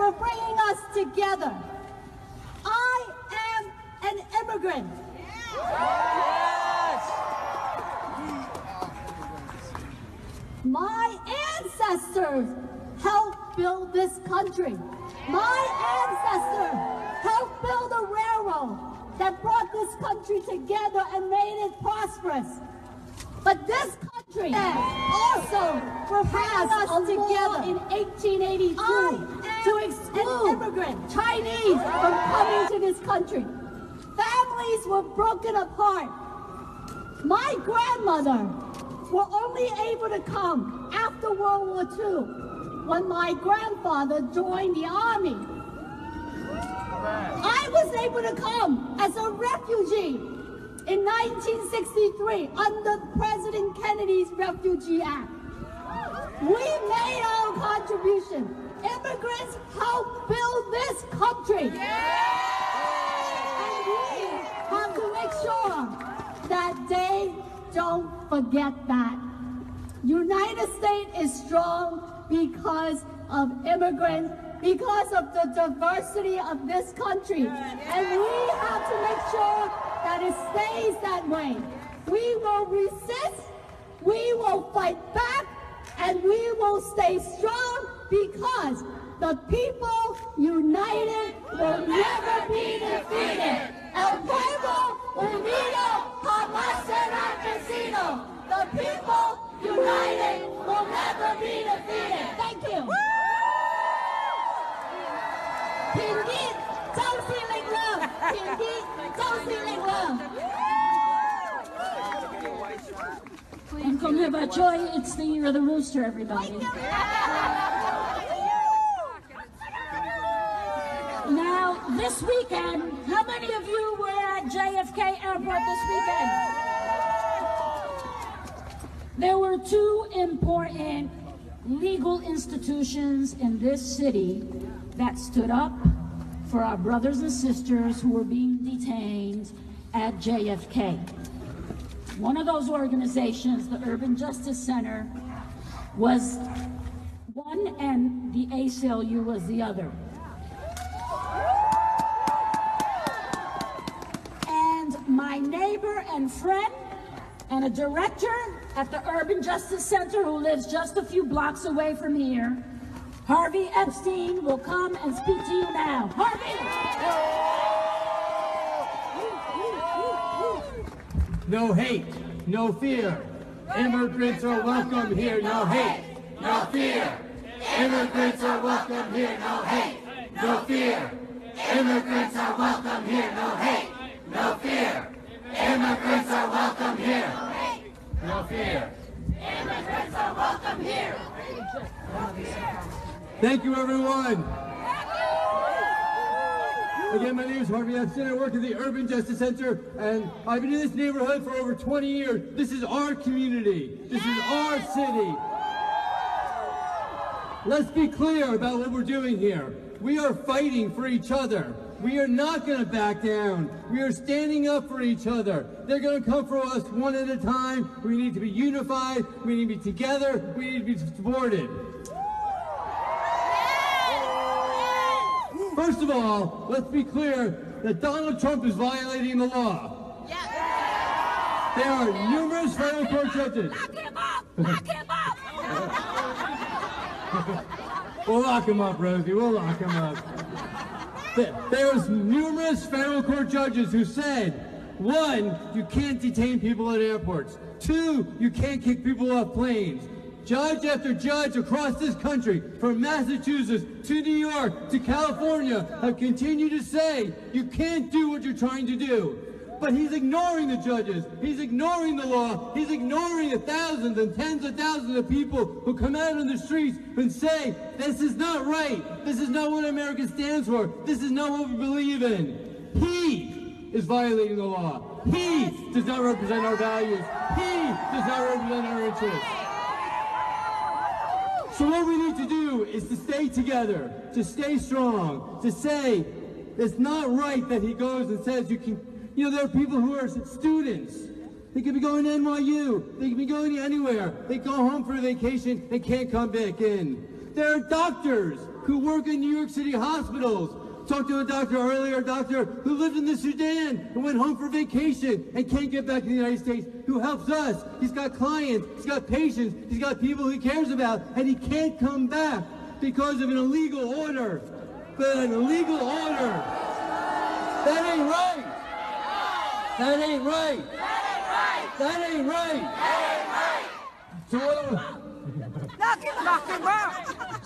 for bringing us together. I am an immigrant. Yes! My ancestors helped build this country. My ancestors helped build a railroad that brought this country together and made it prosperous. But this country also passed us together in 1882 to exclude immigrant Chinese from coming to this country. Families were broken apart. My grandmother were only able to come after World War II when my grandfather joined the army. I was able to come as a refugee in 1963 under President Kennedy's Refugee Act. We made our contribution. Immigrants helped build this country. And we have to make sure that they don't forget that. United States is strong because of immigrants, because of the diversity of this country. And we have to make sure that it stays that way. We will resist, we will fight back, and we will stay strong because the people united will never be defeated. El pueblo unido jamás será vencido. The people united will never be defeated. Thank you. Pindit, don't feeling love. Pindit, don't feeling love. And come here, Bachoy, it's the year of the rooster, everybody. Now, this weekend, how many of you were at JFK Airport this weekend? There were two important legal institutions in this city that stood up for our brothers and sisters who were being detained at JFK. One of those organizations, the Urban Justice Center, was one and the ACLU was the other. And my neighbor and friend and a director at the Urban Justice Center who lives just a few blocks away from here, Harvey Epstein, will come and speak to you now. Harvey! No hate, no fear. Immigrants are welcome here. No hate, no fear. Immigrants are welcome here. No hate, no fear. Immigrants are welcome here. No hate, no fear. Immigrants are welcome here. No fear. Immigrants are welcome here. Thank you, everyone. Again, my name is Harvey Epstein. I work at the Urban Justice Center, and I've been in this neighborhood for over 20 years. This is our community. This is our city. Let's be clear about what we're doing here. We are fighting for each other. We are not going to back down. We are standing up for each other. They're going to come for us one at a time. We need to be unified. We need to be together. We need to be supported. First of all, let's be clear that Donald Trump is violating the law. Yes. There are numerous federal court judges. Lock him up! Lock him up! We'll lock him up, Rosie. We'll lock him up. There's numerous federal court judges who said, 1, you can't detain people at airports. 2, you can't kick people off planes. Judge after judge across this country, from Massachusetts to New York to California, have continued to say you can't do what you're trying to do. But he's ignoring the judges, he's ignoring the law, he's ignoring the thousands and tens of thousands of people who come out on the streets and say, this is not right, this is not what America stands for, this is not what we believe in. He is violating the law. He does not represent our values. He does not represent our interests. So what we need to do is to stay together, to stay strong, to say it's not right that he goes and says you can, there are people who are students. They could be going to NYU. They could be going anywhere. They go home for a vacation. They can't come back in. There are doctors. who work in New York City hospitals. Talked to a doctor earlier, a doctor who lived in the Sudan and went home for vacation and can't get back to the United States, who helps us. He's got clients, he's got patients, he's got people he cares about, and he can't come back because of an illegal order. But an illegal order, that ain't right. That ain't right. That ain't right.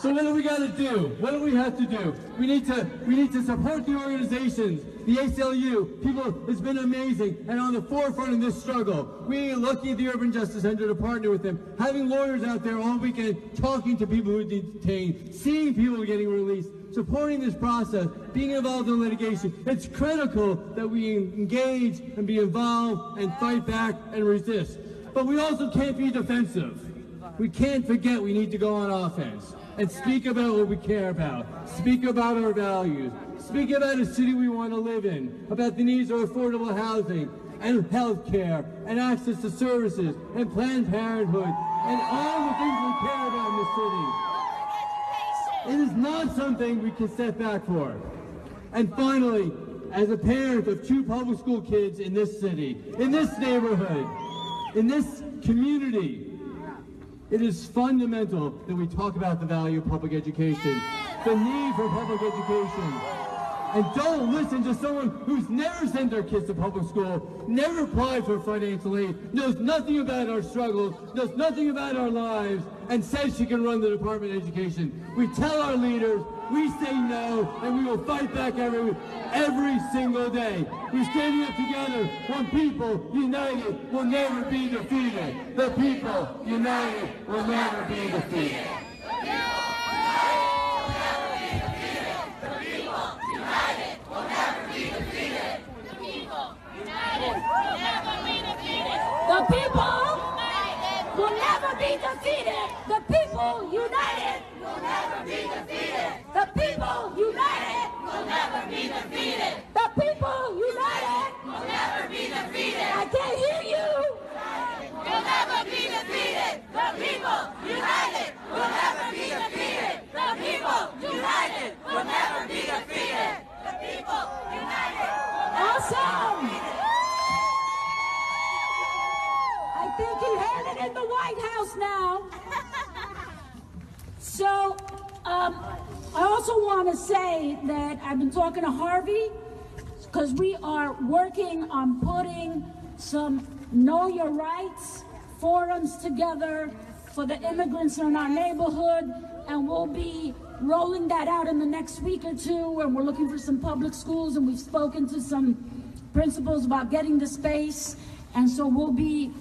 So what do we got to do? What do we have to do? We need to support the organizations, the ACLU. People, it's been amazing and on the forefront of this struggle. We are lucky at the Urban Justice Center to partner with them, having lawyers out there all weekend talking to people who are detained, seeing people getting released, supporting this process, being involved in litigation. It's critical that we engage and be involved and fight back and resist. But we also can't be defensive. We can't forget we need to go on offense and speak about what we care about, speak about our values, speak about a city we want to live in, about the needs of affordable housing and health care and access to services and Planned Parenthood and all the things we care about in the city. It is not something we can step back for. And finally, as a parent of 2 public school kids in this city, in this neighborhood, in this community, it is fundamental that we talk about the value of public education, the need for public education. And don't listen to someone who's never sent their kids to public school, never applied for financial aid, knows nothing about our struggles, knows nothing about our lives, and says she can run the Department of Education. We tell our leaders, we say no, and we will fight back every single day. We're standing up together. One people united will never be defeated. The people united will never be defeated. The people will never be defeated. The people united will never be defeated. The people united will never be defeated. The people united will never be defeated. I can't hear you. Will never be defeated. The people united will never be defeated. The people united will never be defeated. The people united. Awesome. I think he heard it in the White House now. So, I also want to say that I've been talking to Harvey because we are working on putting some Know Your Rights forums together for the immigrants in our neighborhood, and we'll be rolling that out in the next week or two, and we're looking for some public schools, and we've spoken to some principals about getting the space, and so we'll be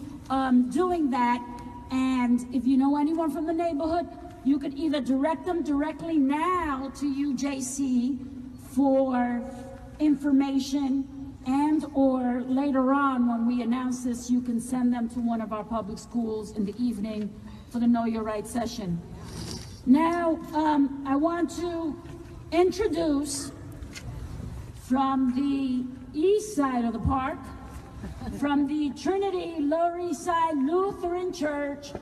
doing that. And if you know anyone from the neighborhood, you could either direct them directly now to UJC for information, and or later on when we announce this, you can send them to one of our public schools in the evening for the Know Your Rights session. Now, I want to introduce from the east side of the park, from the Trinity Lower East Side Lutheran Church,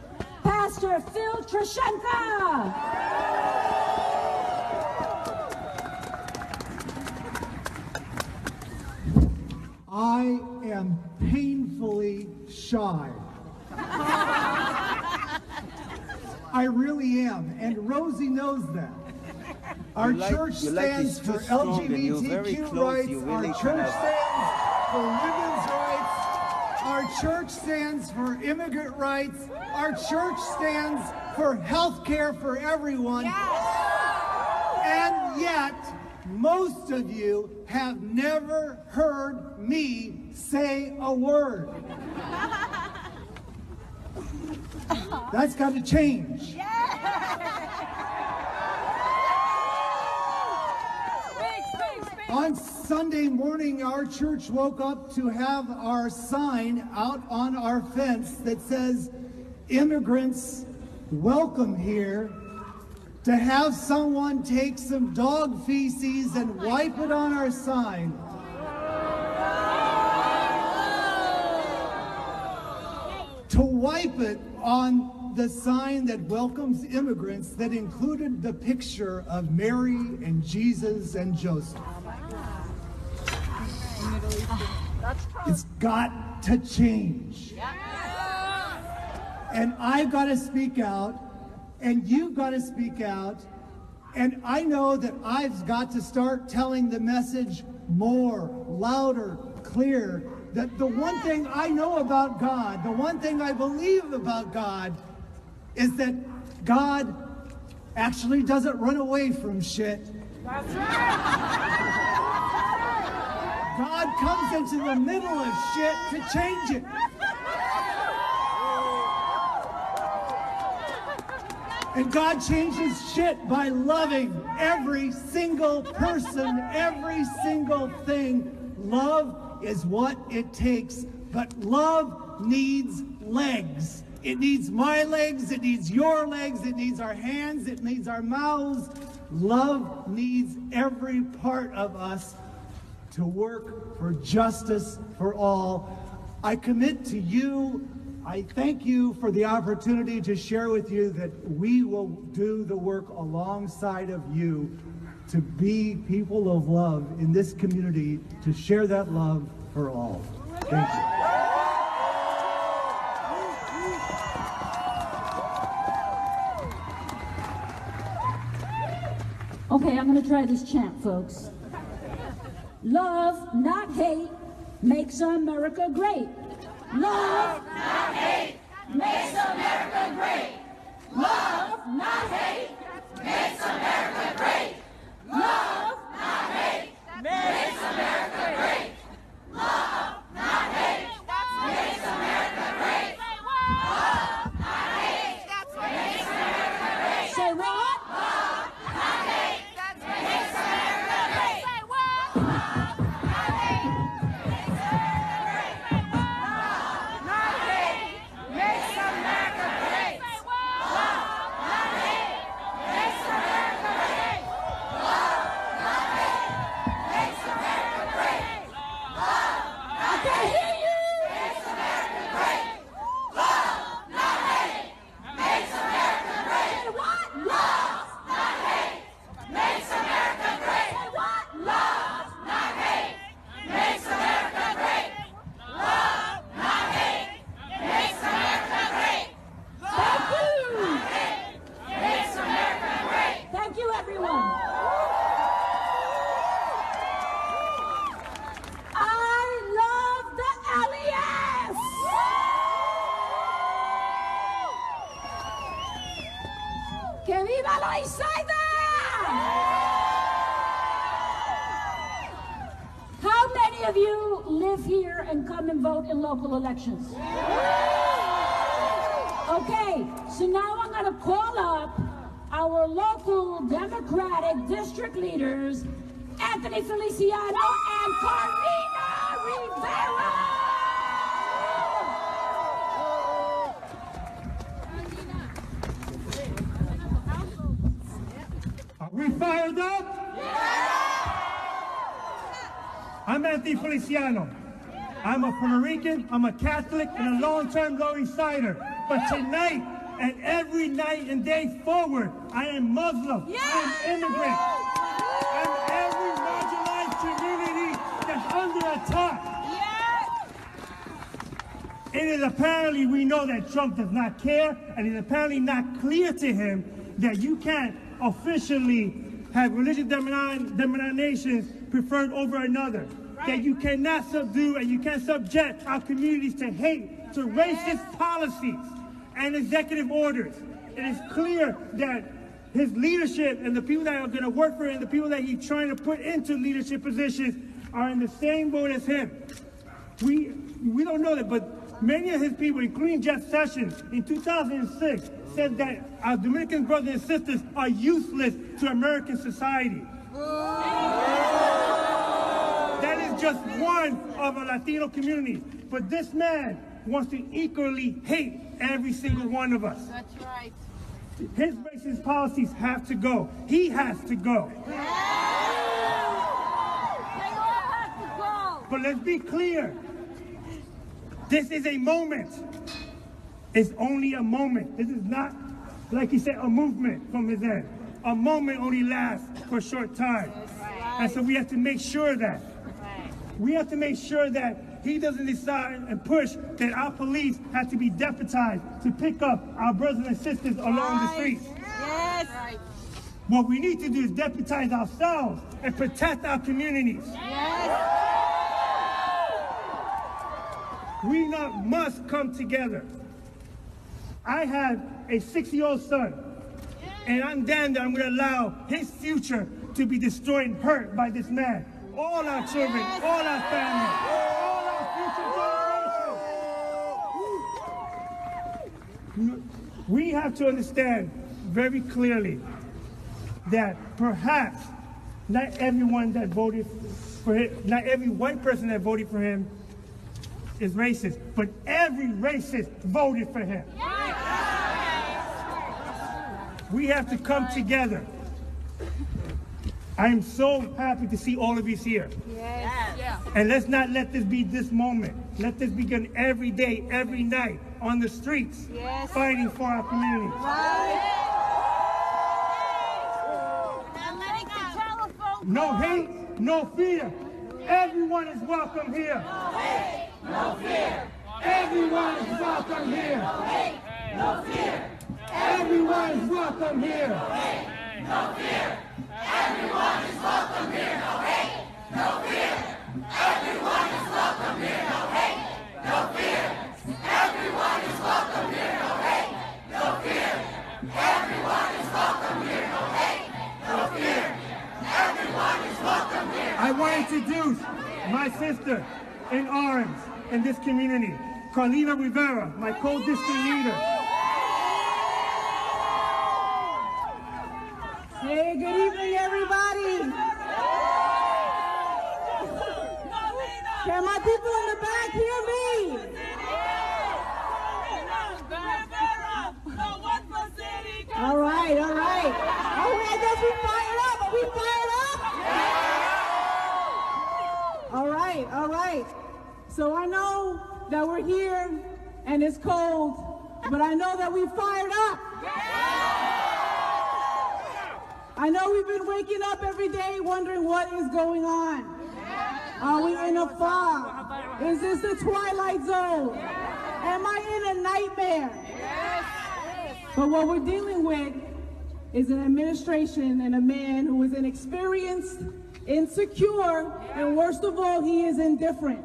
Pastor Phil Trashenka. I am painfully shy. I really am, and Rosie knows that. Our church stands for LGBTQ rights, our church stands for women's rights, our church stands for immigrant rights, our church stands for health care for everyone, and yet most of you have never heard me say a word. That's got to change. On Sunday morning, our church woke up to have our sign out on our fence that says, "Immigrants, welcome here." To have someone take some dog feces and wipe it on our sign. To wipe it on the sign that welcomes immigrants that included the picture of Mary and Jesus and Joseph. It's got to change. And I've got to speak out, and you've got to speak out, and I know that I've got to start telling the message more, louder, clear, that the one thing I know about God, the one thing I believe about God, is that God actually doesn't run away from shit. That's right. God comes into the middle of shit to change it. And God changes shit by loving every single person, every single thing. Love is what it takes, but love needs legs. It needs my legs, it needs your legs, it needs our hands, it needs our mouths. Love needs every part of us to work for justice for all. I commit to you, I thank you for the opportunity to share with you that we will do the work alongside of you to be people of love in this community, to share that love for all. Thank you. Okay, I'm going to try this chant, folks. Love, not hate, makes America great. Love, not hate, makes America great. Love, not hate, makes America great. Love, not hate, makes America great. Love, not hate, makes America great. Love, not hate, makes America great. Say what? Love, not hate, makes America great. Say what? Love, not hate, makes America great. Love, not hate, makes America great. Say what? Love, not hate, makes America great. Love, not hate, makes America great. Love, I can't hear you. Makes America great. Love, not hate, makes America great. Say what? Love, not hate, makes America great. Say what? Love, not hate, makes America great. Love, not hate, makes America great. Thank you. Makes America great. Thank you, everyone. I love the LES. ¡Que viva Loisaida! How many of you live here and come and vote in local elections? Okay, so now I'm going to call up our local Democratic district leaders, Anthony Feliciano and Carina Rivera. Are we fired up? I'm Anthony Feliciano. I'm a Puerto Rican, I'm a Catholic, and a long-term Lower East Sider. But tonight and every night and day forward, I am Muslim, I am immigrant. I'm every marginalized community that's under attack. It is apparently, we know that Trump does not care, and it's apparently not clear to him that you can't officially have religious denominations preferred over another. That you cannot subdue and you can't subject our communities to hate, to racist policies and executive orders. It is clear that his leadership and the people that are going to work for him, the people that he's trying to put into leadership positions, are in the same boat as him. We don't know that, but many of his people, including Jeff Sessions, in 2006, said that our Dominican brothers and sisters are useless to American society. That is just one of our Latino communities. But this man wants to equally hate every single one of us. That's right. His racist policies have to go. He has to go. They all have to go. But let's be clear. This is a moment It's only a moment. This is not, like he said, a movement from his end. A moment only lasts for a short time. And so we have to make sure that. We have to make sure that he doesn't decide and push that our police have to be deputized to pick up our brothers and sisters along the streets. Yes. What we need to do is deputize ourselves and protect our communities. Yes. We must come together. I have a 6-year-old son, and I'm damned that I'm going to allow his future to be destroyed and hurt by this man. All our children, all our families, all our future generations. We have to understand very clearly that perhaps not everyone that voted for him, not every white person that voted for him is racist, but every racist voted for him. We have to come together. I am so happy to see all of you here. Yes. And let's not let this be this moment. Let this begin every day, every night, on the streets, fighting for our community. No hate, no fear. Everyone is welcome here. No hate, no fear. Everyone is welcome here. No hate, no fear. Everyone is welcome here. No hate, no fear. Everyone is welcome here. No hate, no fear. Everyone is welcome here. No hate, no fear. Everyone is welcome here. No hate, no fear. Everyone is welcome here. No hate, no fear. Everyone is welcome here. I want to introduce my sister in arms in this community, Carlina Rivera, my co-district leader. Hey, good evening, everybody. Can my people in the back hear me? All right, all right. Oh, I guess we fired up. Are we fired up? All right, all right. So I know that we're here and it's cold, but I know that we fired up. I know we've been waking up every day wondering what is going on. Are we in a fog? Is this the twilight zone? Am I in a nightmare? But what we're dealing with is an administration and a man who is inexperienced, insecure, and worst of all, he is indifferent.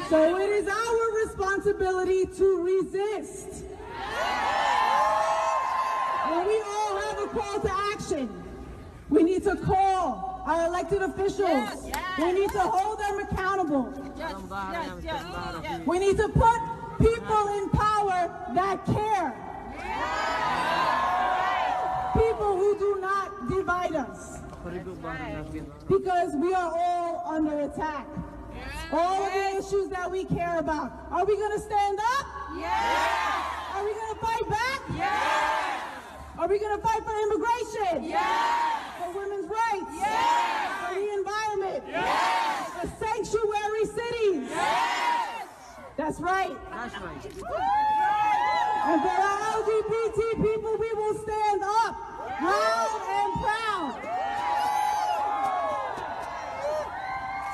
So it is our responsibility to resist. And we all have a call to action. We need to call our elected officials. We need to hold them accountable. We need to put people in power that care. People who do not divide us. Because we are all under attack. All of the issues that we care about. Are we going to stand up? Yes. Are we going to fight back? Yes. Are we going to fight for immigration? Yes. For women's rights? Yes. For the environment? Yes. For sanctuary cities? Yes. That's right. That's right. And for our LGBT people, we will stand up, loud and proud.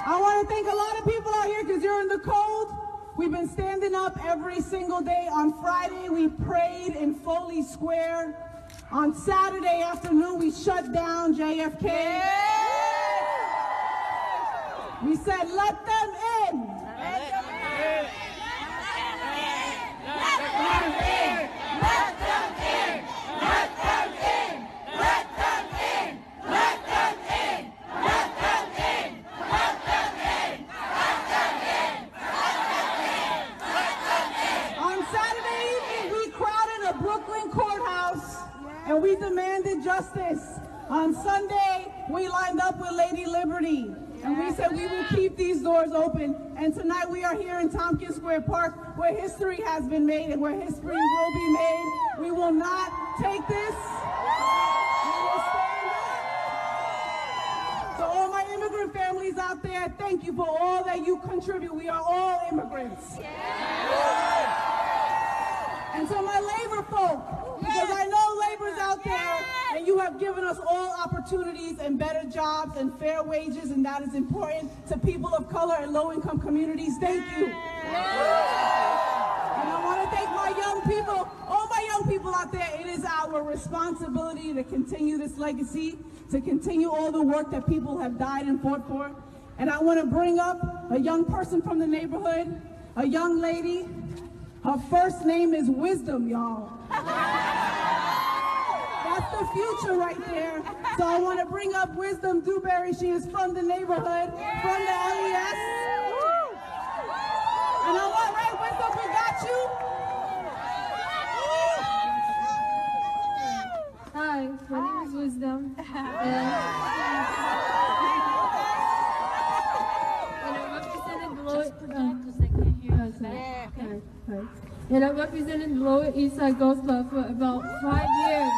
I want to thank a lot of people out here because you're in the cold. We've been standing up every single day. On Friday, we prayed in Foley Square. On Saturday afternoon, we shut down JFK. We said, let them in. Let them in. Let them in. Let them in. Let them in. Let them in. Let them in. Let them in. Let them in. Let them in. On Saturday evening, we crowded a Brooklyn courthouse and we demanded justice. On Sunday, we lined up with Lady Liberty and we said we will keep these doors open. And tonight we are here in Tompkins Square Park where history has been made and where history will be made. We will not take this. We will stand up. To all my immigrant families out there, thank you for all that you contribute. We are all immigrants. And to my labor folk, because I know labor's out there, and you have given us all opportunities and better jobs and fair wages, and that is important to people of color and low-income communities. Thank you. And I want to thank my young people, all my young people out there. It is our responsibility to continue this legacy, to continue all the work that people have died and fought for. And I want to bring up a young person from the neighborhood, a young lady. Her first name is Wisdom, y'all. That's the future right there. So I want to bring up Wisdom Dewberry. She is from the neighborhood, from the LES. And I want, right, Wisdom, we got you. Hi, my name is Wisdom. And I represented the Lower East Side Girls Club for about 5 years.